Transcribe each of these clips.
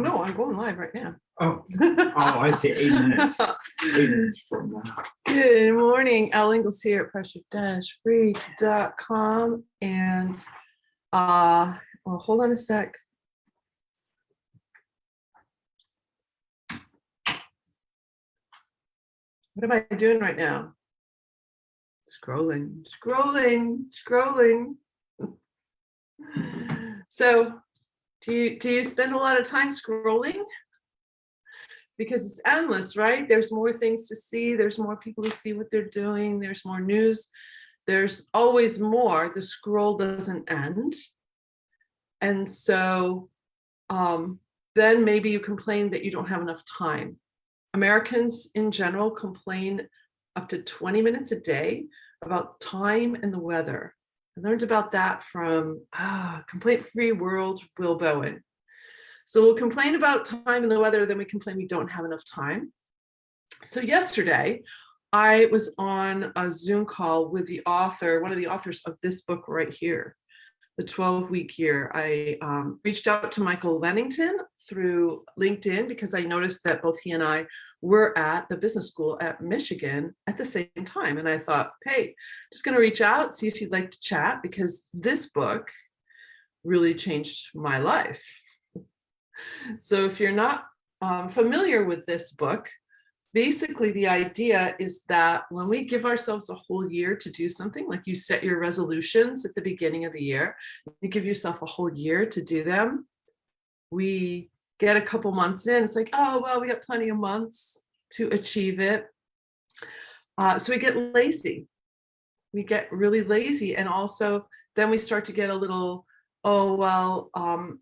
No, I'm going live right now. Oh, I see. 8 minutes. 8 minutes from now. Good morning. Elle Ingles here at pressure-free.com. And well, hold on a sec. What am I doing right now? Scrolling. So do you spend a lot of time scrolling? Because it's endless, right? There's more things to see. There's more people to see what they're doing. There's more news. There's always more. The scroll doesn't end. And so then maybe you complain that you don't have enough time. Americans in general complain up to 20 minutes a day about time and the weather. I learned about that from Complaint Free World, Will Bowen. So we'll complain about time and the weather, then we complain we don't have enough time. So yesterday, I was on a Zoom call with the author, one of the authors of this book right here, The 12-Week Year. I reached out to Michael Lennington through LinkedIn because I noticed that both he and I were at the business school at Michigan at the same time. And I thought, hey, just going to reach out, see if he'd like to chat, because this book really changed my life. So if you're not familiar with this book, basically the idea is that when we give ourselves a whole year to do something, like you set your resolutions at the beginning of the year, you give yourself a whole year to do them, we get a couple months in, it's like, oh, well, we got plenty of months to achieve it. So we get lazy. We get really lazy. And also then we start to get a little, oh, well,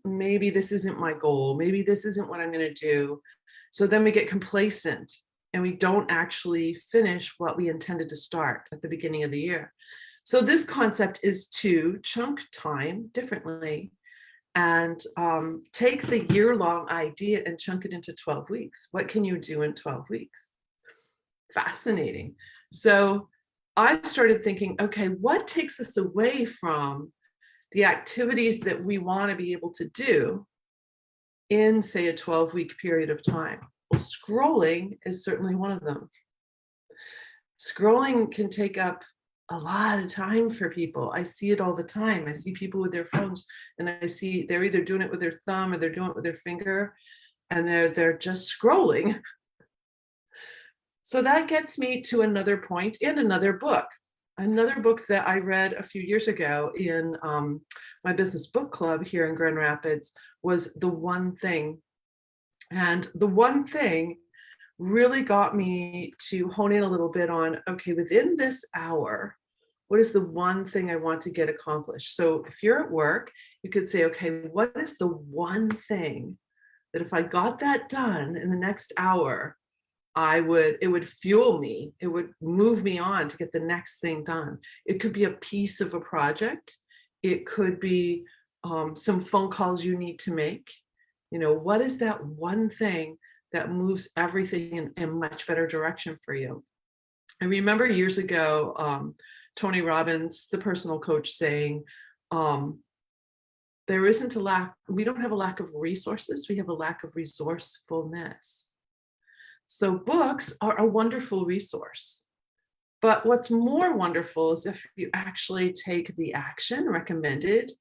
maybe this isn't my goal. Maybe this isn't what I'm going to do. So then we get complacent and we don't actually finish what we intended to start at the beginning of the year. So this concept is to chunk time differently and take the year-long idea and chunk it into 12 weeks. What can you do in 12 weeks? Fascinating. So I started thinking, okay, what takes us away from the activities that we want to be able to do in, say, a 12-week period of time? Well, scrolling is certainly one of them. Scrolling can take up a lot of time for people. I see it all the time. I see people with their phones, and I see they're either doing it with their thumb or they're doing it with their finger, and they're just scrolling. So that gets me to another point in another book. Another book that I read a few years ago in my business book club here in Grand Rapids was The One Thing. And The One Thing really got me to hone in a little bit on, okay, within this hour, what is the one thing I want to get accomplished? So if you're at work, you could say, okay, what is the one thing that if I got that done in the next hour, it would fuel me, it would move me on to get the next thing done. It could be a piece of a project. It could be some phone calls you need to make. You know, what is that one thing that moves everything in a much better direction for you? I remember years ago, Tony Robbins, the personal coach, saying, there isn't a lack, we don't have a lack of resources, we have a lack of resourcefulness. So books are a wonderful resource. But what's more wonderful is if you actually take the action recommended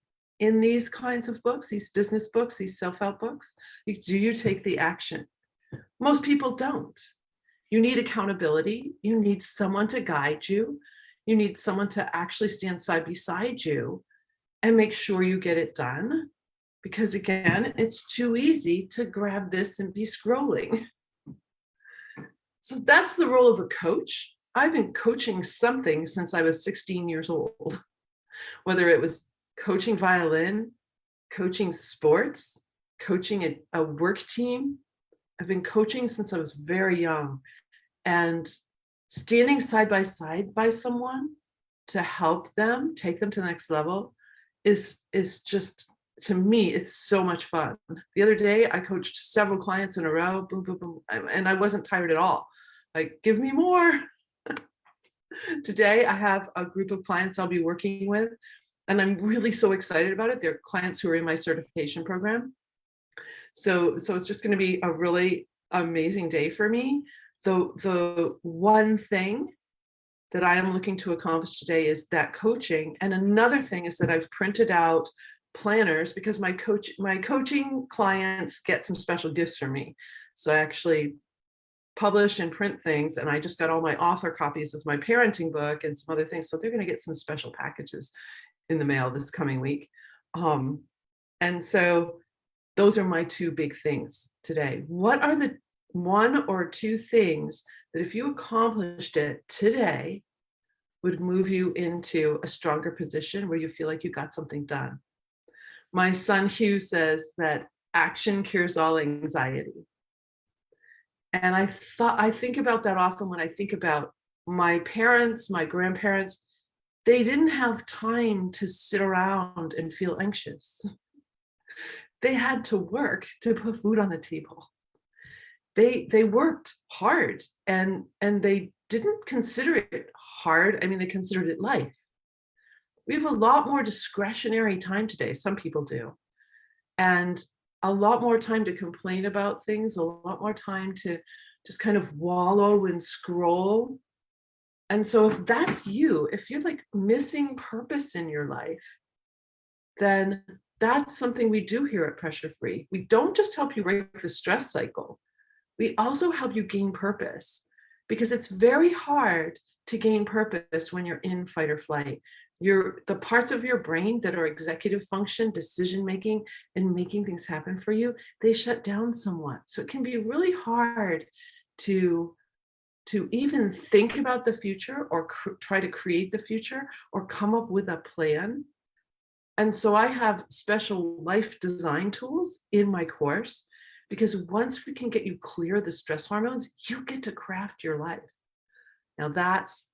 in these kinds of books, these business books, these self-help books. Do you take the action? Most people don't. You need accountability. You need someone to guide you. You need someone to actually stand side beside you and make sure you get it done. Because again, it's too easy to grab this and be scrolling. So that's the role of a coach. I've been coaching something since I was 16 years old, whether it was coaching violin, coaching sports, coaching a work team. I've been coaching since I was very young, and standing side by someone to help them take them to the next level is just, to me, it's so much fun. The other day, I coached several clients in a row, boom, boom, boom, and I wasn't tired at all. Like, give me more. Today, I have a group of clients I'll be working with, and I'm really so excited about it. They're clients who are in my certification program. So it's just going to be a really amazing day for me. The one thing that I am looking to accomplish today is that coaching. And another thing is that I've printed out planners because my coaching clients get some special gifts from me. So I actually publish and print things, and I just got all my author copies of my parenting book and some other things. So they're going to get some special packages in the mail this coming week. And so those are my two big things today. What are the one or two things that if you accomplished it today would move you into a stronger position where you feel like you got something done? My son Hugh says that action cures all anxiety. And I think about that often when I think about my parents, my grandparents. They didn't have time to sit around and feel anxious. They had to work to put food on the table. They worked hard, and they didn't consider it hard. I mean, they considered it life. We have a lot more discretionary time today. Some people do. And a lot more time to complain about things, a lot more time to just kind of wallow and scroll. And so if that's you, if you're like missing purpose in your life, then that's something we do here at Pressure Free. We don't just help you break the stress cycle. We also help you gain purpose, because it's very hard to gain purpose when you're in fight or flight. The parts of your brain that are executive function, decision making, and making things happen for you, they shut down somewhat. So it can be really hard to even think about the future or try to create the future or come up with a plan. And so I have special life design tools in my course, because once we can get you clear of the stress hormones, you get to craft your life. Now that's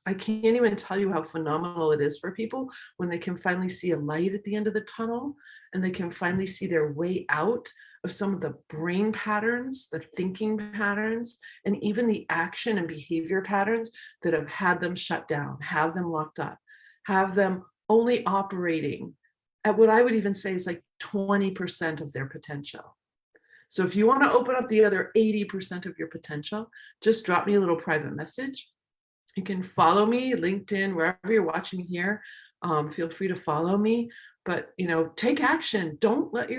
I can't even tell you how phenomenal it is for people when they can finally see a light at the end of the tunnel, and they can finally see their way out of some of the brain patterns, the thinking patterns, and even the action and behavior patterns that have had them shut down, have them locked up, have them only operating at what I would even say is like 20% of their potential. So if you want to open up the other 80% of your potential, just drop me a little private message. You can follow me, LinkedIn, wherever you're watching me here. Feel free to follow me, but take action. Don't let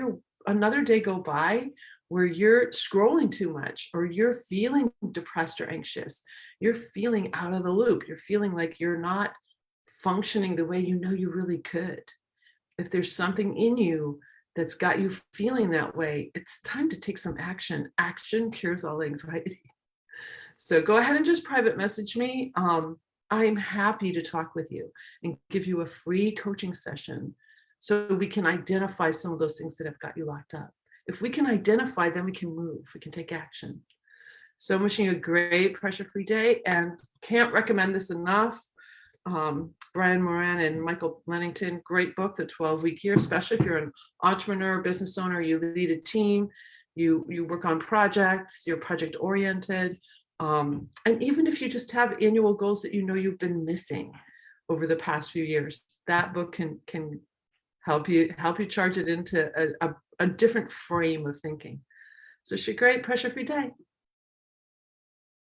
another day go by where you're scrolling too much, or you're feeling depressed or anxious. You're feeling out of the loop. You're feeling like you're not functioning the way you know you really could. If there's something in you that's got you feeling that way, it's time to take some action. Action cures all anxiety. So go ahead and just private message me. I'm happy to talk with you and give you a free coaching session so we can identify some of those things that have got you locked up. If we can identify, then we can move, we can take action. So I'm wishing you a great pressure-free day, and can't recommend this enough. Brian Moran and Michael Lennington, great book, The 12-Week Year, especially if you're an entrepreneur, business owner, you lead a team, you work on projects, you're project oriented. And even if you just have annual goals that you've been missing over the past few years, that book can help you charge it into a different frame of thinking. So it's a great pressure-free day.